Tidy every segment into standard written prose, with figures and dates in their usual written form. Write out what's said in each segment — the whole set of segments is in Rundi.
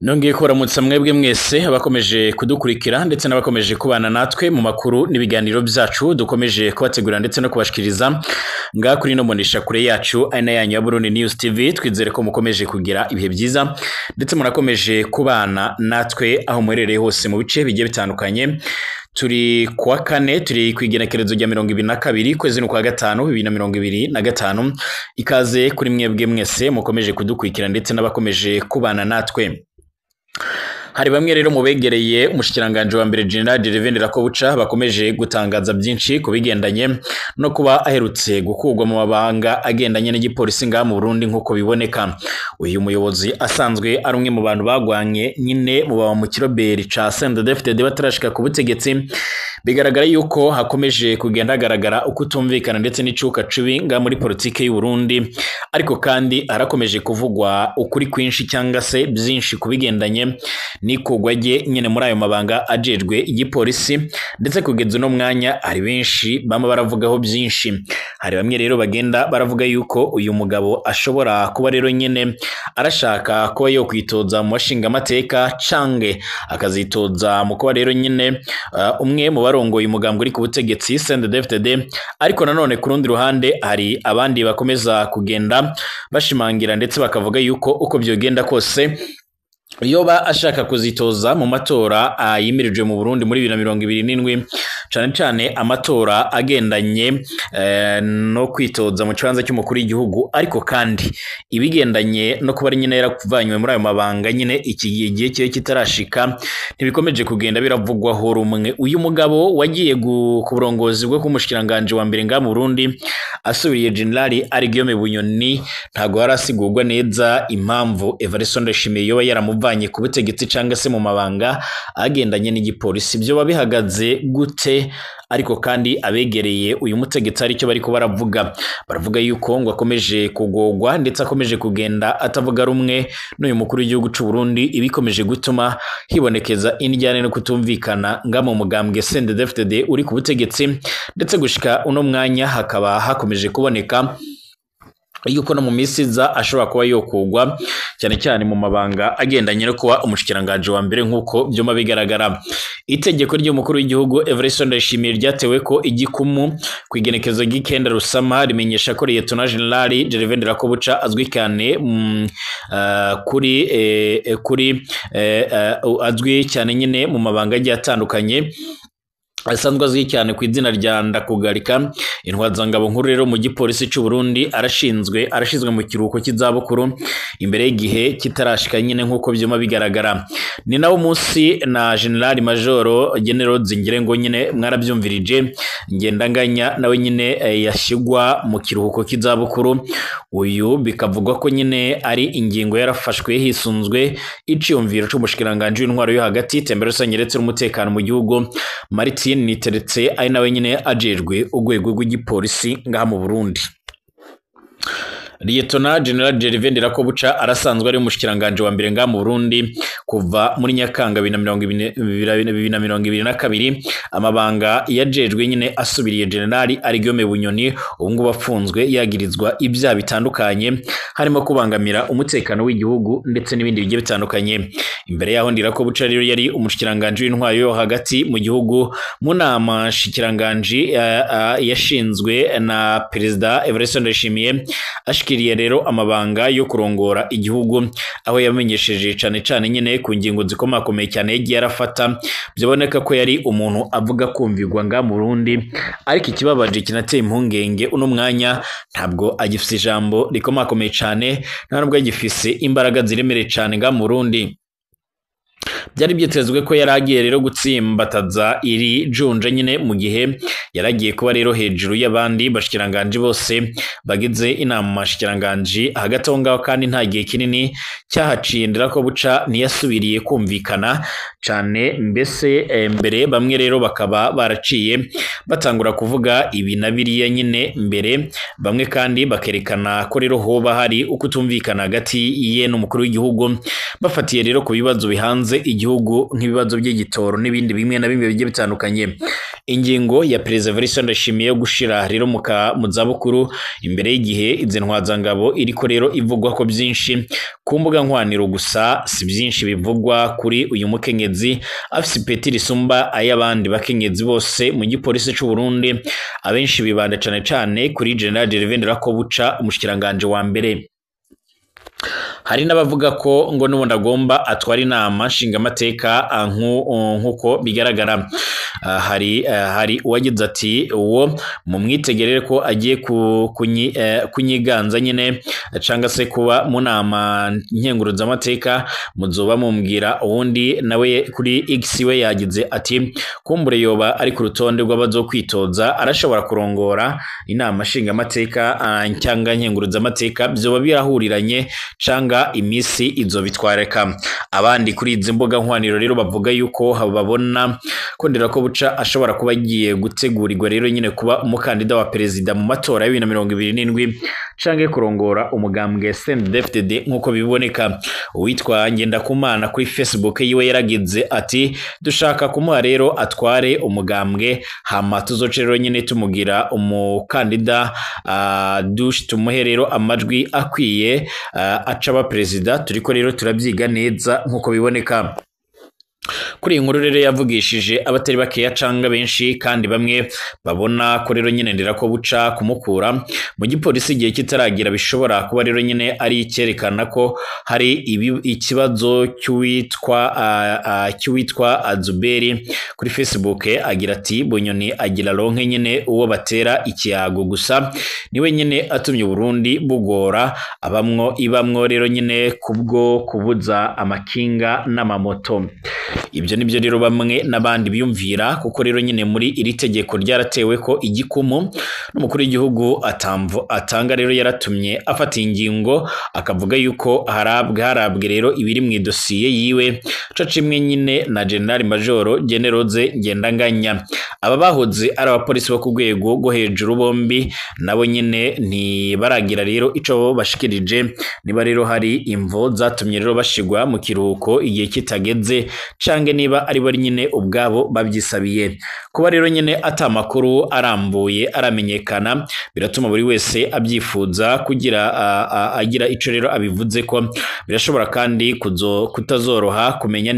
Nongeye kuramutsa mwebwe mwese abakomeje kudukurikira ndetse n'abakomeje kubana natwe mu makuru n'ibiganiro byacu dukomeje kubategura ndetse no kubashikiriza nga kuri no monesha kure yacu aina yanyu ya Burundi News TV. Twizere ko mukomeje kugira ibihe byiza ndetse murakomeje kubana natwe aho mwerereye hose mu bice bigiye bitandukanye. Turi kwa kane, turi kwigenekerezo rya 2022 kwezi no kwa gatanu 2025. Ikaze kuri mwebwe mwese mukomeje kudukurikira ndetse n'abakomeje kubana natwe. Hari bamwe rero mubegereye umushikiranganje wa mbere General Gervais Ndirakobuca bakomeje gutangaza byinshi kubigendanye no kuba aherutse gukugwa mu mabanga agendanye n'igipolisi nga mu Burundi nkuko biboneka. Uyu muyobozi asanzwe ari umwe mu bantu bagwanye nyine mu kiroberi ca CNDD-FDD batarashika ku butegetsi. Bigaragara yuko hakomeje kugenda hagaragara ukutumvikana ndetse n'icuka cubi nga muri politike y'u Burundi, ariko kandi arakomeje kuvugwa ukuri kwinshi cyangwa se byinshi kubigendanye nikugwa rye nyene muri ayo mabanga ajejwe igipolisi, ndetse kugeza no mwanya ari benshi bama baravugaho byinshi. Hari bamwe rero bagenda baravuga yuko uyu mugabo ashobora kuba rero nyene arashaka kuba yo kwitoza mu bashinga amateka cange akazitoza mu kuba rero nyene umwe mu barongoye umugambwe uri ku butegetsi CNDD-FDD. Ariko nanone ku rundi ruhande hari abandi bakomeza kugenda bashimangira ndetse bakavuga yuko uko byogenda kose yoba ashaka kuzitoza mu matora yimirije mu Burundi muri 2027, cyane amatora agendanye no kwitoza mu kibanza cy'umukuru w'igihugu, ariko kandi ibigendanye no kuba nyine yarakuvanywe muri ayo mabanga nyine iki gihe kiye kitarashika ntibikomeje kugenda biravugwaho rumwe. Uyu mugabo wagiye ku burongozi bwo kumushikiranganje wa mbere nga mu Burundi asubiriye General Guillaume Bunyoni ntago harasigurwa neza impamvu Evariste Ndayishimiye yoba yaramuvanye ku butegetsi cyangwa se mu mabanga agendanye n'igipolisi. Byo babihagaze gute? Ariko kandi abegereye uyu mutegetsi ari cyo bariko baravuga yuko ngo akomeje kugogwa ndetse akomeje kugenda atavuga rumwe n'uyu mukuru w'igihugu cy'u Burundi, ibikomeje gutuma hibonekeza indyane no kutumvikana nga mu mugambwe CNDD-FDD uri ku butegetsi, ndetse gushika uno mwanya hakaba hakomeje kuboneka yuko no mu misiza ashobora kuba yokugwa cyane cyane mu mabanga agendanye no kuba umushikiranganje wa mbere nkuko byoma bigaragara. Itegeko ry'umukuru w'igihugu Evariste Ndayishimiye ryatewe ko igikumu kwigenekezo gikenda Rusama rimenyesha ko Lieutenant General Gervais Ndirakobuca azwi cyane azwi cyane nyine mu mabanga agiye atandukanye, asanzwe azwi cyane ku izina rya Ndakugarika intwazangabo nkuru rero mu gipolisi cy'u Burundi. arashizwe mu kiruhuko cy'izabukuru imbere y'igihe kitarashika nyine nkuko byoma bigaragara. Ni nawo munsi na General Major General Zingirengo nyine mwarabyumvirije ngendanganya nawe nyine yashigwa mu kiruhuko cy'izabukuru. Uyu bikavugwa ko nyine ari ingingo yarafashwe hisunzwe iciyumviro c'umushikiranganje w'intwaro yo hagati tembero sanyeretse n'umutekano mu gihugu Martin Niteretse ari nawe nyine ajejwe urwego rw'igipolisi ngaha mu Burundi. Lieutenant General Gervais Ndirakobuca arasanzwe ari umushikiranganje wa mbere nga mu Burundi kuva muri Nyakanga 2022. Amabanga yajejwe nyine asubiriye General Guillaume Bunyoni ubungu bafunzwe yagirizwa ibyaha bitandukanye harimo kubangamira umutekano w'igihugu ndetse n'ibindi bigiye bitandukanye. Imbere yaho Ndirakobuca rero yari umushikiranganje w'intwaro yo hagati mu gihugu mu nama shikiranganje yashinzwe na Perezida Evariste Ndayishimiye ashikiriye rero amabanga yo kurongora igihugu, aho yamenyesheje cyane nyine ku ngingo zikomakomeye cyane yagiye arafata. Byaboneka ko yari umuntu avuga kumvigwa nga mu Burundi, ariko ikibabaje kinateye impungenge uno mwanya ntabwo agifise ijambo rikomakomeye cyane, nta nubwo agifise imbaraga ziremereye cyane nga mu Burundi. Byari byitezwe ko yaragiye rero gutsimbataza iri junja nyine mu gihe yaragiye kuba rero hejuru y'abandi bashikiranganje bose bagize inama mashikiranganje hagati aho ngaho, kandi nta gihe kinini cyahaciye Ndirakobuca ntiyasubiriye kumvikana cyane. Mbese mbere bamwe rero bakaba baraciye batangura kuvuga ibi na biriya nyine mbere, bamwe kandi bakerekana ko rero hoba hari ukutumvikana hagati ye n'umukuru w'igihugu, bafatiye rero ku bibazo bihanze igihugu nk'ibibazo by'igitoro n'ibindi bimwe na bimwe bigiye bitandukanye. ingingo ya Perezida Evariste Ndayishimiye yo gushira rero mu zabukuru imbere y'igihe izi ntwazangabo iriko rero ivugwa ko byinshi ku mbuga nkwaniro, gusa si byinshi bivugwa kuri uyu mukenyezi afise ipeti risumba ay'abandi bakenyezi bose mu gipolisi c'u Burundi. Abenshi bibanda cane kuri General Gervais Ndirakobuca, umushikiranganje wa mbere. Hari n'abavuga ko ngo n'ubundi agomba atwara inama nshingamateka nk'uko bigaragara. Hari uwagize ati uwo mu mwitegerere ko agiye kunyiganza nyine cyangwa se kuba mu nama nkenguruzamateka muzoba mumbwira. Uwundi nawe kuri X we yagize ati kumbure yoba ari ku rutonde rw'abazokwitoza, arashobora kurongora inama nshingamateka cyangwa nkenguruzamateka, byoba birahuriranye cyangwa imisi izobitwareka. Abandi kuri izi mbuga nkwaniro rero bavuga yuko babona ko Ndirakobuca ashobora kuba agiye gutegurirwa rero nyine kuba umukandida wa perezida mu matora ya 2027 canke kurongora umugambwe CNDD-FDD nk'uko biboneka. Uwitwa Ngendakumana kuri Facebook yiwe yaragize ati dushaka kumuha rero atware umugambwe, hama tuzoce rero nyine tumugira umukandida tumuhe rero amajwi akwiye acaba perezida. Turiko rero turabyiga neza nk'uko biboneka. Kuri inkuru rero yavugishije abatari bakeya canga benshi, kandi bamwe babona ko rero nyine Ndirakobuca kumukura mu gipolisi igihe kitaragira bishobora kuba rero nyine ari icyerekana ko hari ikibazo cy'uwitwa Azuberi kuri Facebook. Agira ati Bunyoni agira ronke nyine uwo batera ikiyago, gusa niwe nyine atumye Burundi bugora ibamwo rero nyine kubwo kubuza amakinga n'amamoto. Ibyo nibyo rero bamwe n'abandi biyumvira, kuko rero nyine muri iri tegeko ryaratewe ko igikumu n'umukuru w'igihugu atanga rero yaratumye afata ingingo akavuga yuko harabwe rero ibiri mu idosiye yiwe co cimwe nyine na General Major Generoze Ngendanganya. Aba bahoze ari abapolisi bo ku rwego rwo hejuru bombi nabo nyine ntibaragira rero ico bashikirije niba rero hari imvo zatumye rero bashigwa mu kiruhuko igihe kitageze cange niba ari bari nyine ubwabo babyisabiye. Kuba rero nyine atamakuru arambuye aramenyekana biratuma buri wese abyifuza kugira agira ico rero abivuze ko. Birashobora kandi kutazoroha kumenya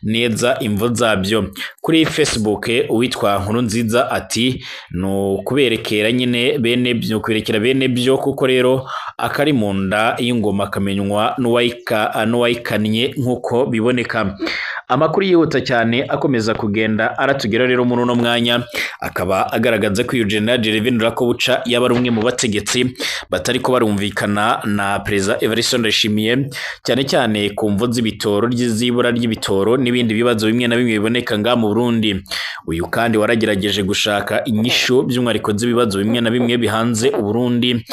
neza imvo zabyo. Kuri Facebook uwitwa Nkurunziza ati no kuberekera nyine kuberekera bene byo, kuko rero akari mu nda y'ingoma kamenywa n'uwayikannye nk'uko biboneka. Amakuru yihuta cyane akomeza kugenda aratugera rero muri uno mwanya, akaba agaragaza ko General Gervais Ndirakobuca yaba ari umwe mu bategetsi batari ko barumvikana na Perezida Evariste Ndayishimiye, cyane ku mvo z'ibitoro ry'izibura ry'ibitoro n'ibindi bibazo bimwe na bimwe biboneka nga mu Burundi. Uyu kandi waragerageje gushaka inyishu by'umwariko z'ibibazo bimwe na bimwe bihanze Uburundi.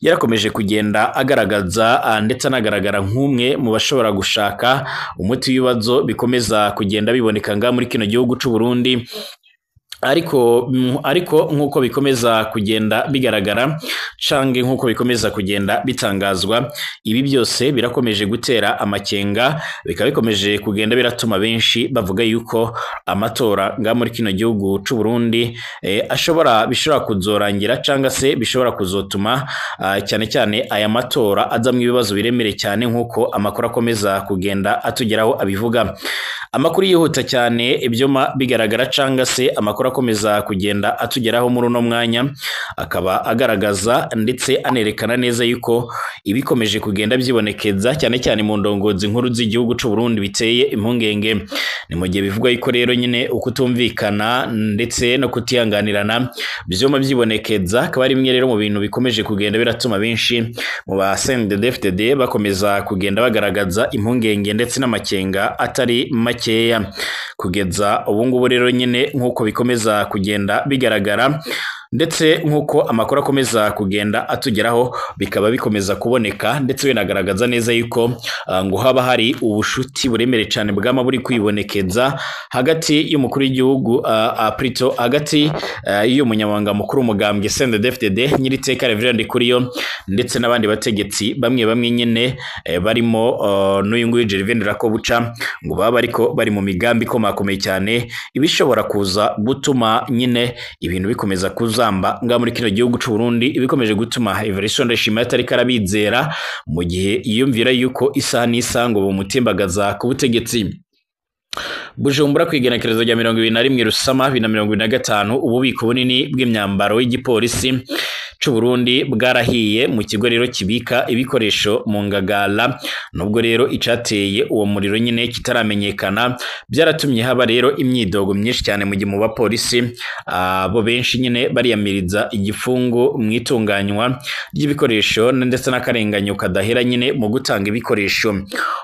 Yarakomeje kugenda agaragaza ndetse anagaragara nk'umwe mu bashobora gushaka umuti w'ibibazo bikomeza kugenda biboneka nga muri kino gihugu c'u Burundi. Ariko nk'uko bikomeza kugenda bigaragara cange nk'uko bikomeza kugenda bitangazwa, ibi byose birakomeje gutera amakenga, bikaba bikomeje kugenda biratuma benshi bavuga yuko amatora nga muri kino gihugu c'u Burundi bishobora kuzorangira canga se bishobora kuzotuma cyane aya matora azamwe ibibazo biremere cyane nk'uko amakuru akomeza kugenda atugeraho abivuga. Amakuru yihuta cyane ibyo bigaragara canga se amakuru akomeza kugenda atugeraho muri uno mwanya, akaba agaragaza ndetse anerekana neza yuko ibikomeje kugenda byibonekeza cyane mu ndongozi nkuru z'igihugu c'u Burundi biteye impungenge. Ni mu gihe bivugwa yuko rero nyine ukutumvikana ndetse no kutihanganirana byoma byibonekeza, akaba ari bimwe rero mu bintu bikomeje kugenda biratuma benshi mu ba CNDD-FDD bakomeza kugenda bagaragaza impungenge ndetse n'amakenga atari makeya. Kugeza ubu ngubu rero nyine nk'uko bikomeza kugenda bigaragara, ndetse nk'uko amakuru akomeza kugenda atugeraho bikaba bikomeza kuboneka ndetse binagaragaza neza yuko ngo haba hari ubushuti buremere cyane bwama buri kwibonekeza hagati y'umukuru w'igihugu Prito hagati y'umunyamabanga mukuru umugambwe CNDD-FDD Nyiriteka Reverend Ndikuriyo ndetse n'abandi bategetsi bamwe nyene barimo n'uyu nguyu Gervais Ndirakobuca ngo baba ariko bari mu migambi komakomeye cyane ibishobora kuza gutuma nyine ibintu bikomeza kuzamba nga muri kino gihugu cy'u Burundi ibikomeje gutuma Evariste Ndayishimiye atari karabizera mu gihe yiyumvira yuko isaha n'isango bumutimbagaza ku butegetsi. Bujumbura kwigenekerezo rya 21 Rusama 2025 ububiko bunini bw'imyambaro y'igipolisi cy'u Burundi bwarahiye mu kigo rero kibika ibikoresho mu Ngagala nubwo rero icateye uwo muriro nyine kitaramenyekana byaratumye haba rero imyidogo myinshi cyane mu gihe mu bapolisi bo benshi nyine bariyamiriza igifungo mwitunganywa ry'ibikoresho ndetse n'akarenganyo kadahera nyine mu gutanga ibikoresho.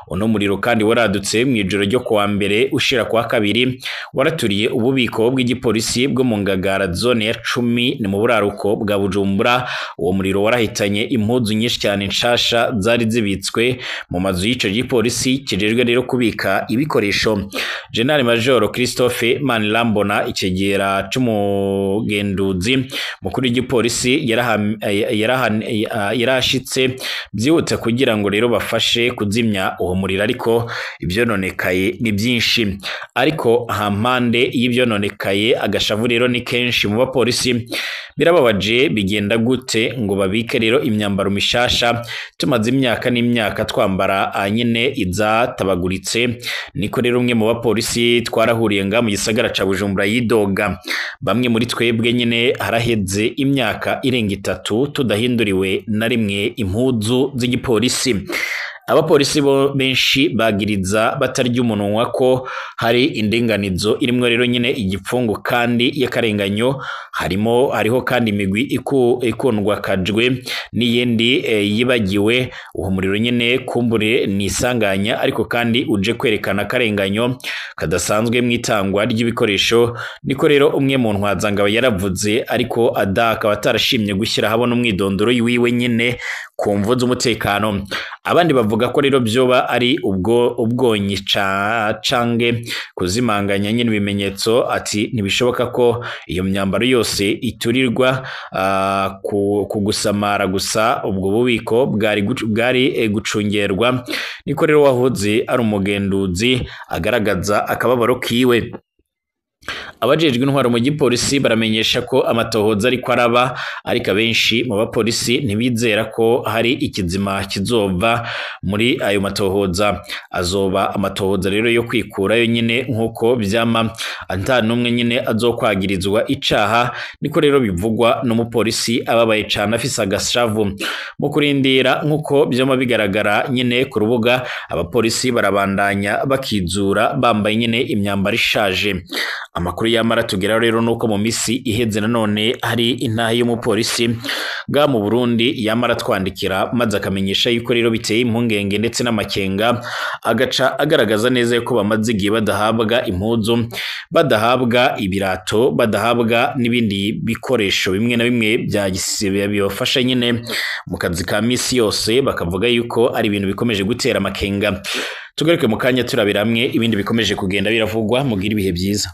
Uno muriro kandi waradutse mu ijoro ryo kuwa mbere ushira kwa kabiri waraturiye ububiko bw'igipolisi bwo mu Ngagara zone ya 10 ni mu buraruko bwa Bujumbura. Uwo muriro warahitanye impuzu nyinshi cyane nshasha zari zibitswe mu mazu y'ico gipolisi kijejwe rero kubika ibikoresho. General Major Christophe Manirambona ikegera c'umugenduzi mukuru w'igipolisi yarashitse byihute kugira ngo rero bafashe kuzimya uwo muriro ariko ivyononekaye ni byinshi. Ariko hampande y'ivyononekaye agashavu rero ni kenshi mu bapolisi birababaje bigenda gute ngo babike rero imyambaro mishasha tumaze imyaka n'imyaka twambara nyine izatabaguritse. Niko rero umwe mu bapolisi twarahuriye nga mu gisagara ca Bujumbura yidoga bamwe muri twebwe nyine haraheze imyaka irenga 3 tudahinduriwe na rimwe impuzu z'igipolisi. Abapolisi bo benshi bagiriza batarya umunwa ko hari indinganizo irimwe rero nyine igipfungu kandi yakarenganyo hariho kandi imigwi ikundwa kajwe n'iyindi yibagiwe. Uwo muriro nyine kumbure nisanganya ariko kandi uje kwerekana karenganyo kadasanzwe mwitangwa ry'ibikoresho. Niko rero umwe mu ntwazanga yaravuze ariko akaba atarashimye gushyira habona umwidondoro yiwe nyine ku mvu z'umutekano. Abandi bavuga ko rero byoba ari ubwonyi cange kuzimanganya nyine ibimenyetso ati ntibishoboka ko iyo myambaro yose iturirwa ku gusamara gusa ubwo bubiko bwari gucungerwa. Niko rero wahoze ari umugenduzi agaragaza akababaro kiwe. Abajejwe intwaro mu gipolisi baramenyesha ko amatohoza ariko araba ariko benshi mu bapolisi ntibizera ko hari ikizima kizova muri ayo matohoza. Azoba amatohoza rero yo kwikurayo nyine nkuko byama anta numwe nyine azokwagirizwa icaha. Niko rero bivugwa n'umupolisi ababaye cyane afisa agashavu mu kurindira nkuko byama bigaragara nyine ku rubuga. Abapolisi barabandanya bakizura bambaye nyine imyambaro ishaje. Amakuru yamara tugera rero nuko mu misi iheze nanone hari intahe y'umupolisi ga mu Burundi yamara twandikira maze akamenyesha yuko rero biteye impungenge ndetse n'amakenga agaca agaragaza neza yuko bamaze igihe badahabwa impuzu, badahabwa ibirato, badahabwa n'ibindi bikoresho bimwe na bimwe bya gisebe bibafasha nyine mu kazi ka misi yose. Bakavuga yuko ari ibintu bikomeje gutera amakenga. Tugaruke mu kanya turabiramwe ibindi bikomeje kugenda biravugwa. Mugira ibihe byiza.